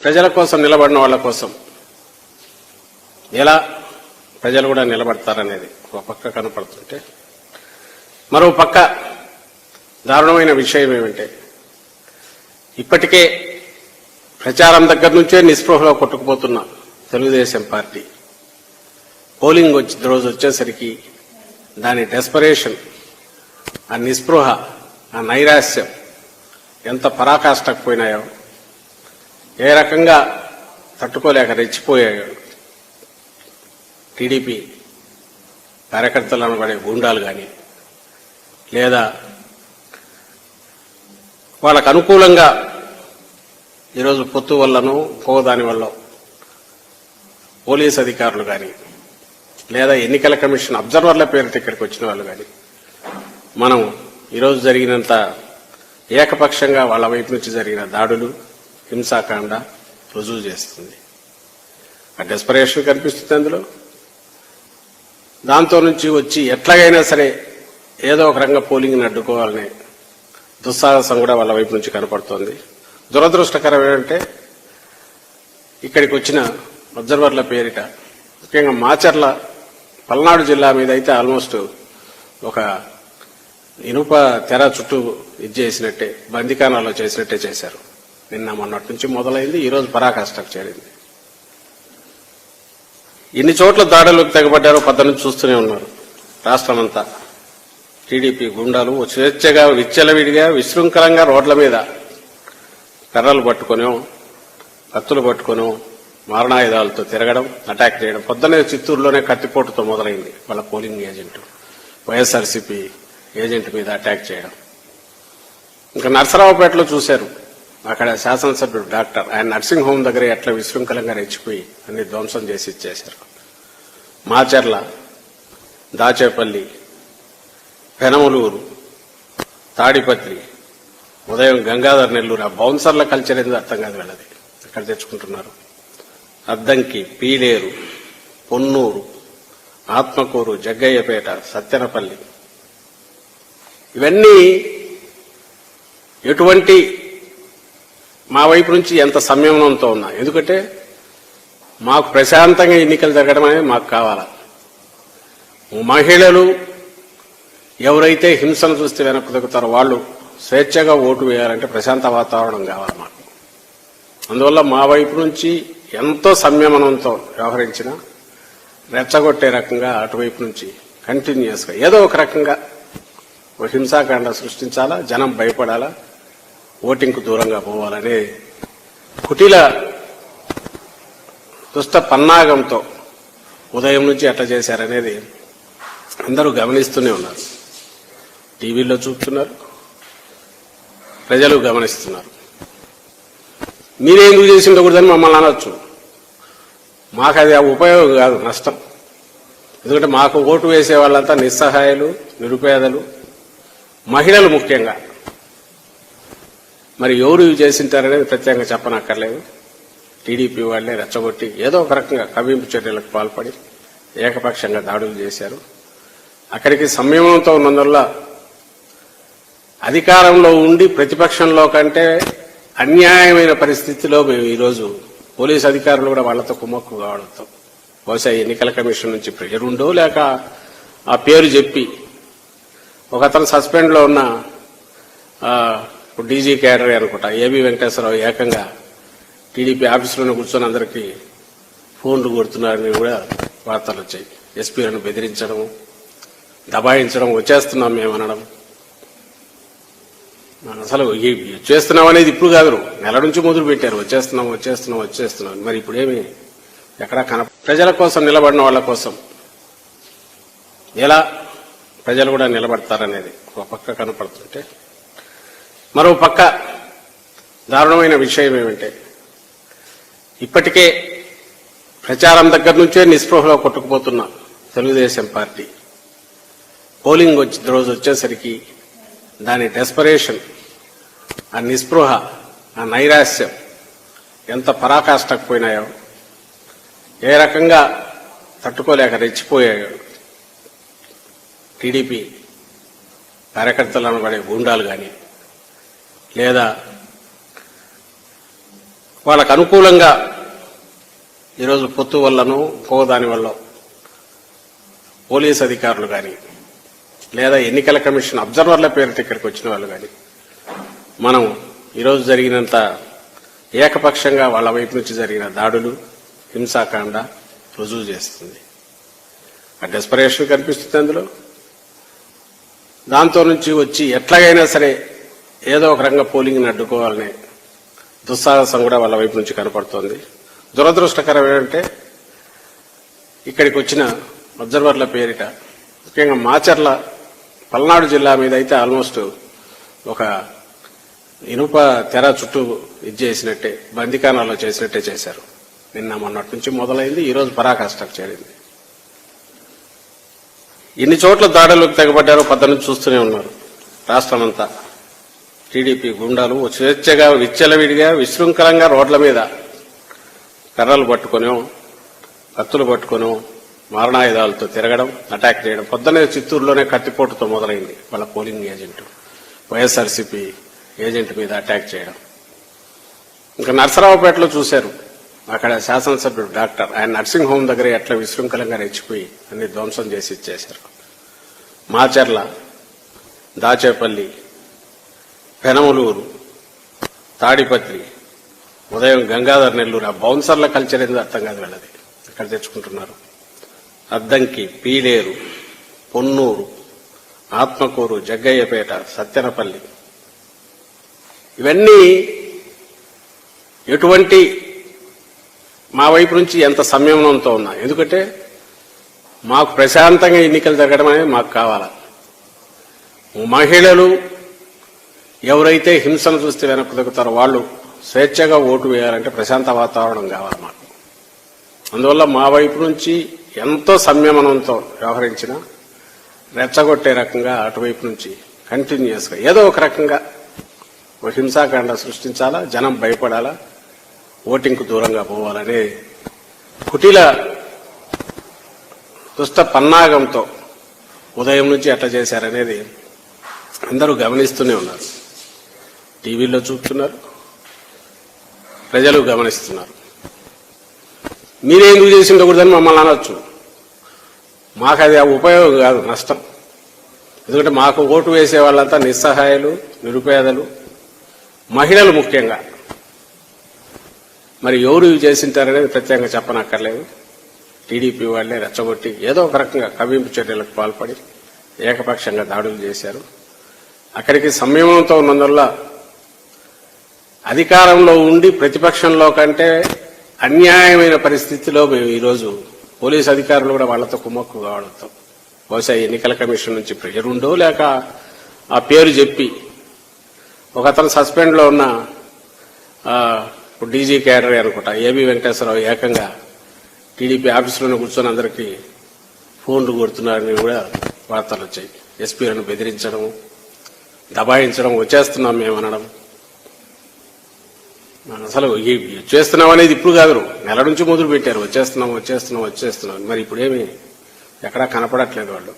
ప్రజల కోసం నిలబడిన వాళ్ళ కోసం ఎలా ప్రజలు కూడా నిలబడతారనేది ఒక పక్క కనపడుతుంటే, మరో పక్క దారుణమైన విషయం ఏమంటే, ఇప్పటికే ప్రచారం దగ్గర నుంచే నిస్పృహలో కొట్టుకుపోతున్న తెలుగుదేశం పార్టీ పోలింగ్ రోజు వచ్చేసరికి దాని డెస్పరేషన్, ఆ నిస్పృహ, ఆ నైరాశ్యం ఎంత పరాకాష్ఠకు పోయినాయో, ఏ రకంగా తట్టుకోలేక రెచ్చిపోయాయో టీడీపీ కార్యకర్తలను పడే గూండాలు కానీ, లేదా వాళ్ళకు అనుకూలంగా ఈరోజు పొత్తు వల్లనో దాని వల్ల పోలీస్ అధికారులు కానీ, లేదా ఎన్నికల కమిషన్ అబ్జర్వర్ల పేరుతో ఇక్కడికి వచ్చిన వాళ్ళు కానీ, మనం ఈరోజు జరిగినంత ఏకపక్షంగా వాళ్ళ వైపు నుంచి జరిగిన దాడులు, హింసాకాండ రుజువు చేస్తుంది. ఆ డెస్పరేషన్ కనిపిస్తుంది అందులో. దాంతో నుంచి వచ్చి ఎట్లాగైనా సరే ఏదో ఒక రంగ పోలింగ్ని అడ్డుకోవాలనే దుస్సాహసం కూడా వాళ్ళ వైపు నుంచి కనపడుతోంది. దురదృష్టకరం ఏంటంటే, ఇక్కడికి వచ్చిన అబ్జర్వర్ల పేరిట ముఖ్యంగా మాచర్ల, పల్నాడు జిల్లా మీద అయితే ఆల్మోస్ట్ ఒక ఇనుప తెర చుట్టూ చేసినట్టే, బందికానాలో చేసినట్టే చేశారు. నిన్న మొన్నటి నుంచి మొదలైంది, ఈరోజు పరాకాష్ఠకు చేరింది. ఎన్ని చోట్ల దాడులకు తెగబడ్డారో పద్ద నుంచి చూస్తూనే ఉన్నారు. రాష్ట్రమంతా టీడీపీ గుండాలు స్వేచ్ఛగా, విచ్చలవిడిగా, విశృంఖలంగా రోడ్ల మీద కర్రలు పట్టుకునో, కత్తులు పట్టుకునో, మారణాయుధాలతో తిరగడం, అటాక్ చేయడం. పొద్దునే చిత్తూరులోనే కత్తిపోటుతో మొదలైంది వాళ్ళ పోలింగ్ ఏజెంట్, వైఎస్ఆర్సీపీ ఏజెంట్ మీద అటాక్ చేయడం. ఇంకా నర్సరావుపేటలో చూశారు, అక్కడ శాసనసభ్యుడు డాక్టర్, ఆయన నర్సింగ్ హోమ్ దగ్గర ఎట్లా విశృంఖలంగా రెచ్చిపోయి అన్ని ధ్వంసం చేసి ఇచ్చేశారు. మాచర్ల, దాచేపల్లి, పెనమలూరు, తాడిపత్రి, ఉదయం గంగాధర్, నెల్లూరు, ఆ బౌన్సర్ల కల్చర్ ఎందుకు అర్థం కాదు వెళ్ళది. ఎక్కడ తెచ్చుకుంటున్నారు? అద్దంకి, పీలేరు, పొన్నూరు, ఆత్మకూరు, జగ్గయ్యపేట, సత్తెనపల్లి, ఇవన్నీ ఎటువంటి మా వైపు నుంచి ఎంత సంయమనంతో ఉన్నా. ఎందుకంటే మాకు ప్రశాంతంగా ఎన్నికలు జరగడం అనేది మాకు కావాలా. మహిళలు ఎవరైతే హింసను చూస్తే వెనక్కు తగ్గుతారో వాళ్ళు స్వేచ్ఛగా ఓటు వేయాలంటే ప్రశాంత వాతావరణం కావాలి మాకు. అందువల్ల మా వైపు నుంచి ఎంతో సంయమనంతో వ్యవహరించినా రెచ్చగొట్టే రకంగా అటువైపు నుంచి కంటిన్యూస్గా ఏదో ఒక రకంగా ఒక హింసాకాండ సృష్టించాలా, జనం భయపడాలా, ఓటింగ్కు దూరంగా పోవాలనే కుటిల దుష్ట పన్నాగంతో ఉదయం నుంచి ఎట్లా చేశారనేది అందరూ గమనిస్తూనే ఉన్నారు. టీవీలో చూస్తున్నారు, ప్రజలు గమనిస్తున్నారు. మీరే ఎందుకు చేసి ఉండకూడదని మమ్మల్ని అనొచ్చు. మాకు అది ఉపయోగం కాదు, నష్టం. ఎందుకంటే మాకు ఓటు వేసే వాళ్ళంతా నిస్సహాయాలు, నిరుపేదలు, మహిళలు ముఖ్యంగా. మరి ఎవరు చేసింటారనేది ప్రత్యేకంగా చెప్పనక్కర్లేదు. టీడీపీ వాళ్లే రెచ్చగొట్టి ఏదో ఒక రకంగా కవ్వింపు చర్యలకు పాల్పడి ఏకపక్షంగా దాడులు చేశారు. అక్కడికి సంయమనంతో ఉన్నందువల్ల అధికారంలో ఉండి ప్రతిపక్షంలో కంటే అన్యాయమైన పరిస్థితిలో మేము ఈరోజు పోలీసు అధికారులు కూడా వాళ్లతో కుమ్మక్కు కావడంతో బహుశా ఎన్నికల కమిషన్ నుంచి ప్రెజర్ ఉండో, లేక ఆ పేరు చెప్పి ఒక అతను సస్పెండ్ లో ఉన్న డీజీ క్యాడర్ అనుకుంటా, ఏబీ వెంకటేశ్వరరావు ఏకంగా టీడీపీ ఆఫీసులోనే కూర్చొని అందరికీ ఫోన్లు కొడుతున్నారని కూడా వార్తలు వచ్చాయి. ఎస్పీలను బెదిరించడం, దబాయించడం, వచ్చేస్తున్నాం మేమనడం. అసలు వచ్చేస్తున్నాం అనేది ఇప్పుడు కాదు, నెల నుంచి మొదలు పెట్టారు. వచ్చేస్తున్నాం. మరి ఇప్పుడేమి ఎక్కడా ప్రజల కోసం నిలబడిన వాళ్ళ కోసం ఎలా ప్రజలు కూడా నిలబడతారనేది ఒక పక్క కనపడుతుంటే, మరో పక్క దారుణమైన విషయం ఏమంటే, ఇప్పటికే ప్రచారం దగ్గర నుంచే నిస్పృహలో కొట్టుకుపోతున్న తెలుగుదేశం పార్టీ పోలింగ్ రోజు వచ్చేసరికి దాని డెస్పరేషన్, ఆ నిస్పృహ, ఆ నైరాశ్యం ఎంత పరాకాష్ఠకు పోయినాయో, ఏ రకంగా తట్టుకోలేక రెచ్చిపోయాయో టీడీపీ కార్యకర్తలను పడే గూండాలు కానీ, లేదా వాళ్ళకు అనుకూలంగా ఈరోజు పొత్తు వల్లను పోదాని వల్ల పోలీస్ అధికారులు కానీ లేదా ఎన్నికల కమిషన్ అబ్జర్వర్ల పేరిట ఇక్కడికి వచ్చిన వాళ్ళు కానీ మనం ఈరోజు జరిగినంత ఏకపక్షంగా వాళ్ళ వైపు నుంచి జరిగిన దాడులు హింసాకాండ రుజువు చేస్తుంది. ఆ డెస్పరేషన్ కనిపిస్తుంది అందులో. దాంతో నుంచి వచ్చి ఎట్లాగైనా సరే ఏదో ఒక రంగ పోలింగ్ని అడ్డుకోవాలనే దుస్సాహసం కూడా వాళ్ళ వైపు నుంచి కనపడుతోంది. దురదృష్టకరం ఏంటంటే ఇక్కడికి వచ్చిన అబ్జర్వర్ల పేరిట ముఖ్యంగా మాచర్ల పల్నాడు జిల్లా మీద అయితే ఆల్మోస్ట్ ఒక ఇనుప తెర చుట్టూ చేసినట్టే బందికానాల్లో చేసినట్టే చేశారు. నిన్న మొన్నటి నుంచి మొదలైంది, ఈరోజు పరాకాష్ఠకు చేరింది. ఎన్ని చోట్ల దాడులకు తెగబడ్డారో పద్దెనిమిది చూస్తూనే ఉన్నారు. రాష్ట్రమంతా టీడీపీ గుండాలు స్వేచ్ఛగా విచ్చలవిడిగా విశృంఖలంగా రోడ్ల మీద కర్రలు పట్టుకొనో కత్తులు పట్టుకొనో మారణాయుధాలతో తిరగడం, అటాక్ చేయడం. పొద్దునే చిత్తూరులోనే కత్తిపోటుతో మొదలైంది వాళ్ళ పోలింగ్ ఏజెంట్ వైఎస్ఆర్సీపీ ఏజెంట్ మీద అటాక్ చేయడం. ఇంకా నర్సరావుపేటలో చూశారు, అక్కడ శాసనసభ్యుడు డాక్టర్ ఆయన నర్సింగ్ హోమ్ దగ్గర ఎట్లా విశృంఖలంగా రెచ్చిపోయి అన్ని ధ్వంసం చేసి ఇచ్చేశారు. మాచర్ల, దాచేపల్లి, పెనమలూరు, తాడిపత్రి, ఉదయం గంగాధర్ నెల్లూరు, ఆ బౌన్సర్ల కల్చర్ ఏందో అర్థం కాదు వెళ్ళది ఇక్కడ తెచ్చుకుంటున్నారు. అద్దంకి, పీలేరు, పొన్నూరు, ఆత్మకూరు, జగ్గయ్యపేట, సత్తెనపల్లి, ఇవన్నీ ఎటువంటి మా వైపు నుంచి ఎంత సంయమనంతో ఉన్నా. ఎందుకంటే మాకు ప్రశాంతంగా ఎన్నికలు జరగడం అనేది మాకు కావాలా. మహిళలు ఎవరైతే హింసను చూస్తే వెనక్కు తగ్గుతారో వాళ్ళు స్వేచ్ఛగా ఓటు వేయాలంటే ప్రశాంత వాతావరణం కావాలి మాకు. అందువల్ల మా వైపు నుంచి ఎంతో సంయమనంతో వ్యవహరించినా రెచ్చగొట్టే రకంగా అటువైపు నుంచి కంటిన్యూస్గా ఏదో ఒక రకంగా ఒక హింసాకాండ సృష్టించాలా, జనం భయపడాలా, ఓటింగ్కు దూరంగా పోవాలనే కుటిల దుష్ట పన్నాగంతో ఉదయం నుంచి ఎట్లా చేశారనేది అందరూ గమనిస్తూనే ఉన్నారు. టీవీలో చూపుతున్నారు, ప్రజలు గమనిస్తున్నారు. మీరేందుకు చేసి ఉండకూడదని మమ్మల్ని అనొచ్చు. మాకు అది ఉపయోగం కాదు, నష్టం. ఎందుకంటే మాకు ఓటు వేసే వాళ్ళంతా నిస్సహాయాలు, నిరుపేదలు, మహిళలు ముఖ్యంగా. మరి ఎవరు ఇవి చేసింటారనేది ప్రత్యేకంగా చెప్పనక్కర్లేదు. టీడీపీ వాళ్లే రెచ్చగొట్టి ఏదో ఒక రకంగా కవ్వింపు చర్యలకు పాల్పడి ఏకపక్షంగా దాడులు చేశారు. అక్కడికి సంయమనంతో ఉన్నందువల్ల అధికారంలో ఉండి ప్రతిపక్షంలో కంటే అన్యాయమైన పరిస్థితిలో మేము ఈరోజు పోలీసు అధికారులు కూడా వాళ్లతో కుమ్మక్కు కావడంతో బహుశా ఎన్నికల కమిషన్ నుంచి ప్రెషర్ ఉండో లేక ఆ పేరు చెప్పి ఒక అతను సస్పెండ్ లో ఉన్న డీజీ క్యాడర్ అనుకుంటా ఏబీ వెంకటేశ్వరరావు ఏకంగా టీడీపీ ఆఫీసులోనే కూర్చొని అందరికీ ఫోన్లు కొడుతున్నారని కూడా వార్తలు వచ్చాయి. ఎస్పీలను బెదిరించడం, దబాయించడం, వచ్చేస్తున్నాం మేమనడం. అసలు చేస్తున్నాం అనేది ఇప్పుడు కాదు, నెల నుంచి మొదలు పెట్టారు. వచ్చేస్తున్నాం. మరి ఇప్పుడేమి ఎక్కడా కనపడట్లేదు వాళ్ళు.